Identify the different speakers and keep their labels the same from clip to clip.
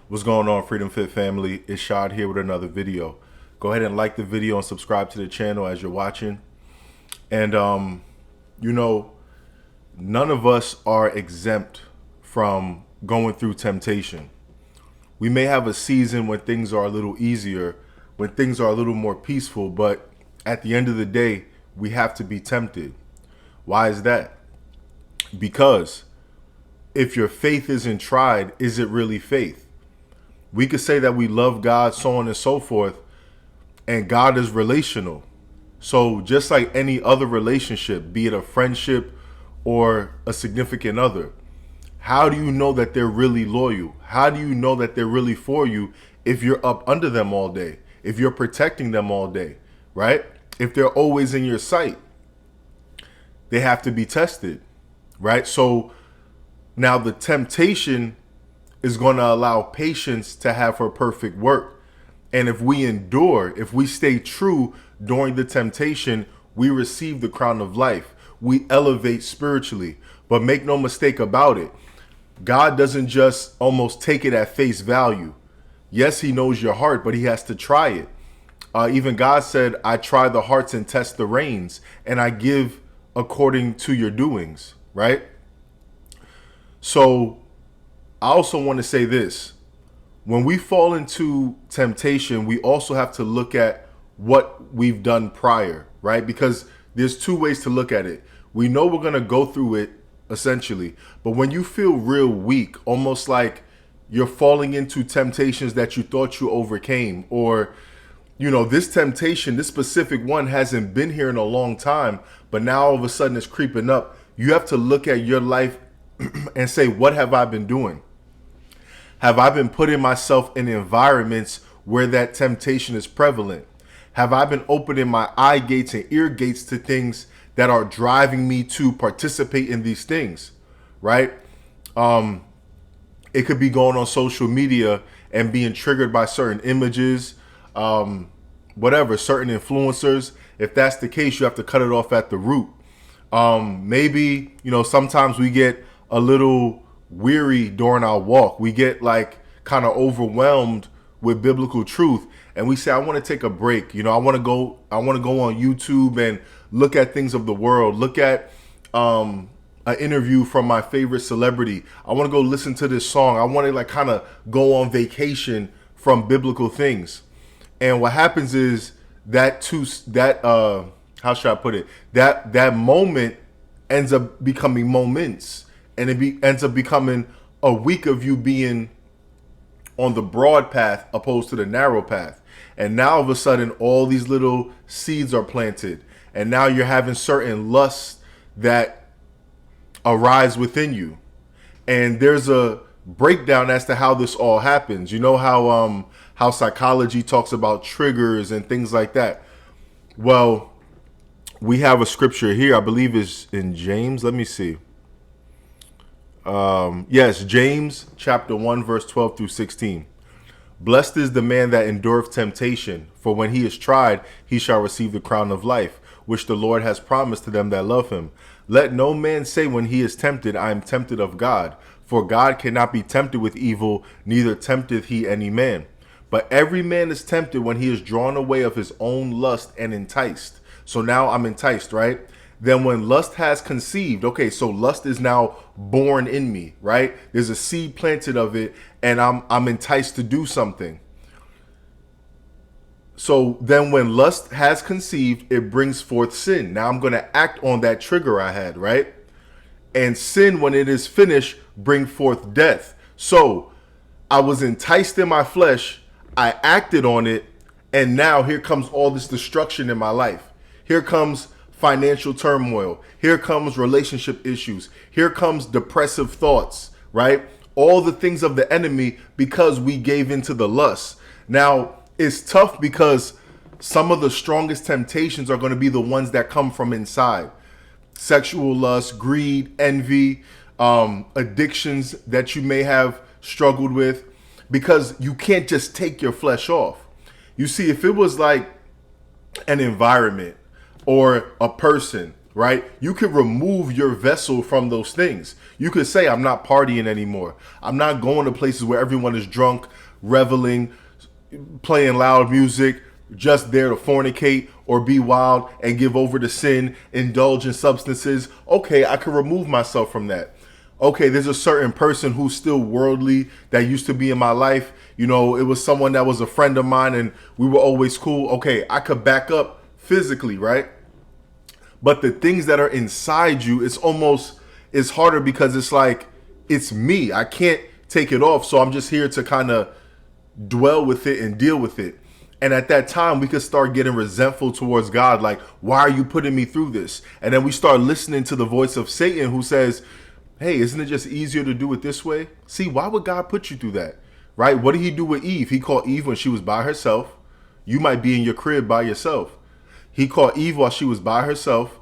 Speaker 1: What's going on, Freedom Fit family? It's Shad here with another video. Go ahead and like the video and subscribe to the channel as you're watching. And you know, none of us are exempt from going through temptation. We may have a season when things are a little easier, when things are a little more peaceful, but at the end of the day, we have to be tempted. Why is that? Because if your faith isn't tried, is it really faith? We could say that we love God, so on and so forth, and God is relational. So just like any other relationship, be it a friendship or a significant other, how do you know that they're really loyal? How do you know that they're really for you if you're up under them all day? If you're protecting them all day, right? If they're always in your sight, they have to be tested, right? So now the temptation is going to allow patience to have her perfect work. And if we endure, if we stay true during the temptation, we receive the crown of life. We elevate spiritually. But make no mistake about it, God doesn't just almost take it at face value. Yes, he knows your heart, but he has to try it. Even God said, I try the hearts and test the reins, and I give according to your doings, right? So I also want to say this. When we fall into temptation, we also have to look at what we've done prior, right? Because there's two ways to look at it. We know we're going to go through it essentially, but when you feel real weak, almost like you're falling into temptations that you thought you overcame, or, you know, this temptation, this specific one hasn't been here in a long time, but now all of a sudden it's creeping up. You have to look at your life and say, what have I been doing? Have I been putting myself in environments where that temptation is prevalent? Have I been opening my eye gates and ear gates to things that are driving me to participate in these things, right? It could be going on social media and being triggered by certain images, whatever, certain influencers. If that's the case, you have to cut it off at the root. Maybe, you know, sometimes we get a little weary during our walk. We get like kind of overwhelmed with biblical truth, and we say, I want to take a break. You know, I want to go on YouTube and look at things of the world, look at an interview from my favorite celebrity. I want to go listen to this song. I want to like kind of go on vacation from biblical things. And what happens is that how should I put it? That moment ends up becoming moments. And it ends up becoming a week of you being on the broad path opposed to the narrow path. And now all of a sudden, all these little seeds are planted. And now you're having certain lusts that arise within you. And there's a breakdown as to how this all happens. You know how psychology talks about triggers and things like that. Well, we have a scripture here, I believe is in James. Let me see. Yes, James chapter 1, verse 12 through 16. Blessed is the man that endureth temptation, for when he is tried, he shall receive the crown of life, which the Lord has promised to them that love him. Let no man say when he is tempted, I am tempted of God. For God cannot be tempted with evil, neither tempteth he any man. But every man is tempted when he is drawn away of his own lust and enticed. So now I'm enticed, right? Then when lust has conceived, okay, so lust is now born in me, right? There's a seed planted of it, and I'm enticed to do something. So then when lust has conceived, it brings forth sin. Now I'm going to act on that trigger I had, right? And sin, when it is finished, bring forth death. So I was enticed in my flesh, I acted on it, and now here comes all this destruction in my life. Here comes financial turmoil. Here comes relationship issues. Here comes depressive thoughts, right? All the things of the enemy because we gave into the lust. Now, it's tough because some of the strongest temptations are going to be the ones that come from inside. Sexual lust, greed, envy, addictions that you may have struggled with, because you can't just take your flesh off. You see, if it was like an environment or a person right? You could remove your vessel from those things. You could say, I'm not partying anymore. I'm not going to places where everyone is drunk, reveling, playing loud music, just there to fornicate or be wild and give over to sin, indulge in substances. Okay, I can remove myself from that. Okay, there's a certain person who's still worldly that used to be in my life. You know, it was someone that was a friend of mine and we were always cool. Okay, I could back up physically, right? But the things that are inside you, it's harder because it's like, it's me. I can't take it off. So I'm just here to kind of dwell with it and deal with it. And at that time, we could start getting resentful towards God. Like, why are you putting me through this? And then we start listening to the voice of Satan who says, hey, isn't it just easier to do it this way? See, why would God put you through that? Right? What did he do with Eve? He called Eve when she was by herself. You might be in your crib by yourself. He called Eve while she was by herself,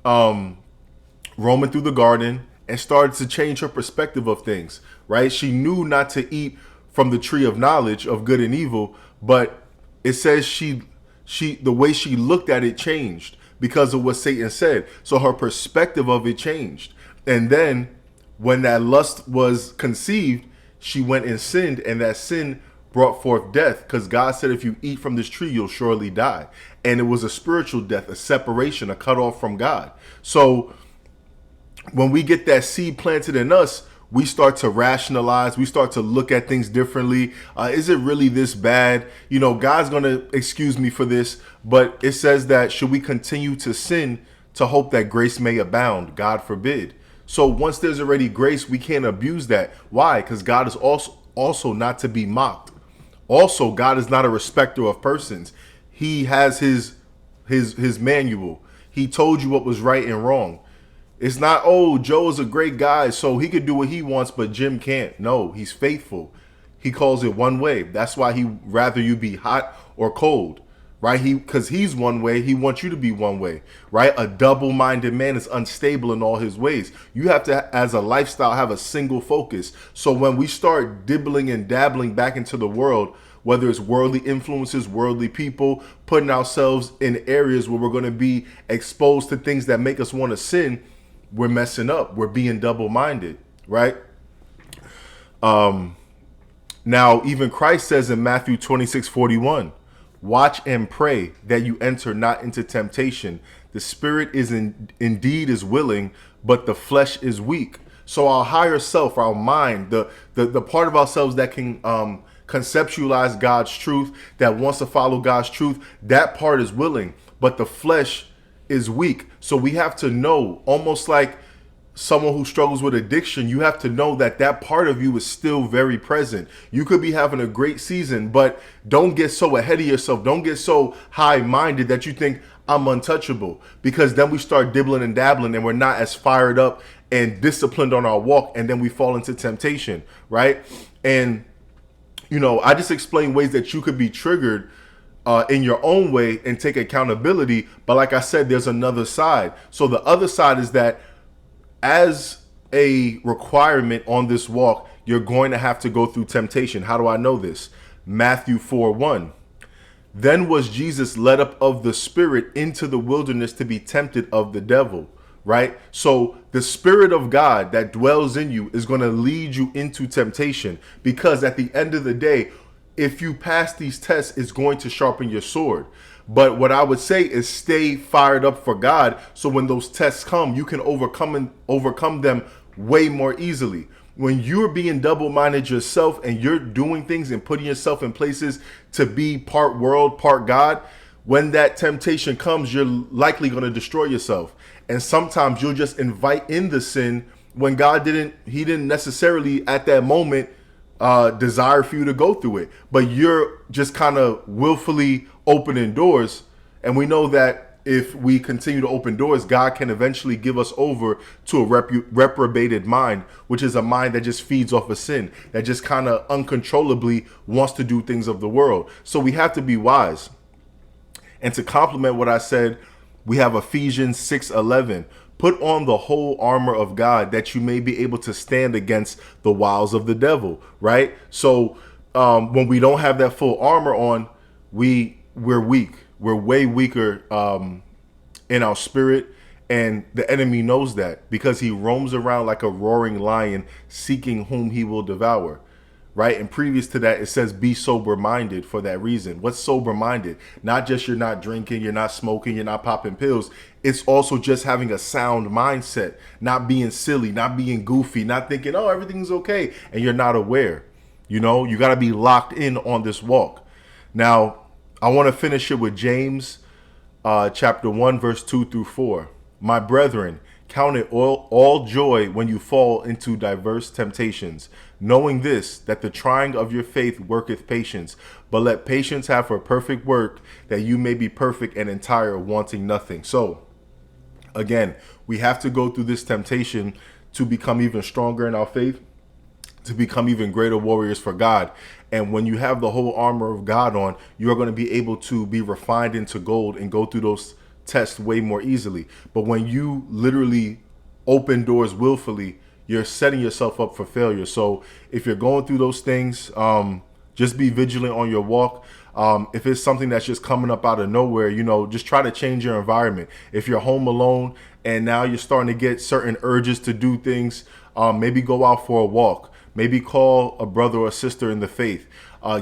Speaker 1: roaming through the garden, and started to change her perspective of things, right? She knew not to eat from the tree of knowledge of good and evil, but it says the way she looked at it changed because of what Satan said. So her perspective of it changed. And then when that lust was conceived, she went and sinned, and that sin brought forth death, because God said, if you eat from this tree, you'll surely die. And it was a spiritual death, a separation, a cutoff from God. So when we get that seed planted in us, we start to rationalize. We start to look at things differently. Is it really this bad? You know, God's going to excuse me for this, but it says that should we continue to sin to hope that grace may abound? God forbid. So once there's already grace, we can't abuse that. Why? Because God is also not to be mocked. Also, God is not a respecter of persons. He has his manual. He told you what was right and wrong. It's not, oh, Joe is a great guy, so he could do what he wants, but Jim can't. No, he's faithful. He calls it one way. That's why he rather you be hot or cold, right? Because he's one way, he wants you to be one way, right? A double-minded man is unstable in all his ways. You have to, as a lifestyle, have a single focus. So when we start dibbling and dabbling back into the world, whether it's worldly influences, worldly people, putting ourselves in areas where we're going to be exposed to things that make us want to sin, we're messing up. We're being double-minded, right? Now, even Christ says in Matthew 26:41, watch and pray that you enter not into temptation. The spirit is indeed is willing, but the flesh is weak. So our higher self, our mind, the part of ourselves that can conceptualize God's truth, that wants to follow God's truth, that part is willing, but the flesh is weak. So we have to know, almost like someone who struggles with addiction, you have to know that that part of you is still very present. You could be having a great season, but don't get so ahead of yourself. Don't get so high-minded that you think I'm untouchable, because then we start dibbling and dabbling and we're not as fired up and disciplined on our walk, and then we fall into temptation, right? And, you know, I just explained ways that you could be triggered in your own way and take accountability. But like I said, there's another side. So the other side is that as a requirement on this walk, you're going to have to go through temptation. How do I know this? Matthew 4:1. Then was Jesus led up of the Spirit into the wilderness to be tempted of the devil, right? So the Spirit of God that dwells in you is going to lead you into temptation, because at the end of the day, if you pass these tests, it's going to sharpen your sword. But what I would say is stay fired up for God, so when those tests come, you can overcome them way more easily. When you're being double-minded yourself and you're doing things and putting yourself in places to be part world, part God, when that temptation comes, you're likely going to destroy yourself. And sometimes you'll just invite in the sin when God didn't necessarily at that moment desire for you to go through it, but you're just kind of willfully opening doors. And we know that if we continue to open doors, God can eventually give us over to a reprobated mind, which is a mind that just feeds off of sin, that just kind of uncontrollably wants to do things of the world. So we have to be wise. And to complement what I said, we have Ephesians 6:11. Put on the whole armor of God that you may be able to stand against the wiles of the devil, right? So when we don't have that full armor on, we're weak. We're way weaker in our spirit, And the enemy knows that because he roams around like a roaring lion seeking whom he will devour. Right? And previous to that, it says be sober minded for that reason. What's sober minded? Not just you're not drinking, you're not smoking, you're not popping pills. It's also just having a sound mindset, not being silly, not being goofy, not thinking, oh, everything's okay. And you're not aware. You know, you got to be locked in on this walk. Now, I want to finish it with James chapter 1, verse 2 through 4. My brethren, count it all joy when you fall into diverse temptations, knowing this, that the trying of your faith worketh patience. But let patience have her perfect work, that you may be perfect and entire, wanting nothing. So, again, we have to go through this temptation to become even stronger in our faith, to become even greater warriors for God. And when you have the whole armor of God on, you are going to be able to be refined into gold and go through those tests way more easily. But when you literally open doors willfully, you're setting yourself up for failure. So if you're going through those things, just be vigilant on your walk. If it's something that's just coming up out of nowhere, you know, just try to change your environment. If you're home alone and now you're starting to get certain urges to do things, maybe go out for a walk. Maybe call a brother or sister in the faith.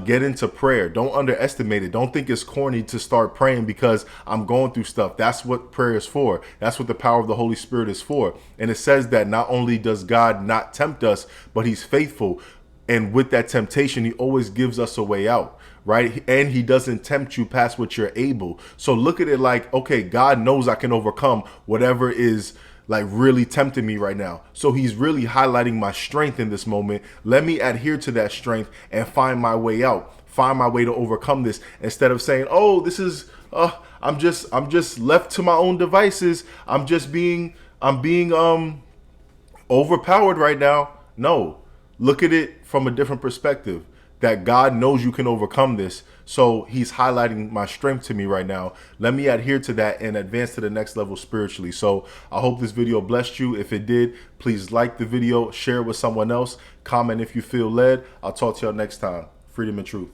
Speaker 1: Get into prayer. Don't underestimate it. Don't think it's corny to start praying because I'm going through stuff. That's what prayer is for. That's what the power of the Holy Spirit is for. And it says that not only does God not tempt us, but he's faithful. And with that temptation, he always gives us a way out, right? And he doesn't tempt you past what you're able. So look at it like, okay, God knows I can overcome whatever is like really tempting me right now. So he's really highlighting my strength in this moment. Let me adhere to that strength and find my way out, find my way to overcome this, instead of saying, oh, this is, I'm just left to my own devices. I'm being overpowered right now. No, look at it from a different perspective, that God knows you can overcome this. So he's highlighting my strength to me right now. Let me adhere to that and advance to the next level spiritually. So I hope this video blessed you. If it did, please like the video, share it with someone else, comment if you feel led. I'll talk to y'all next time. Freedom and truth.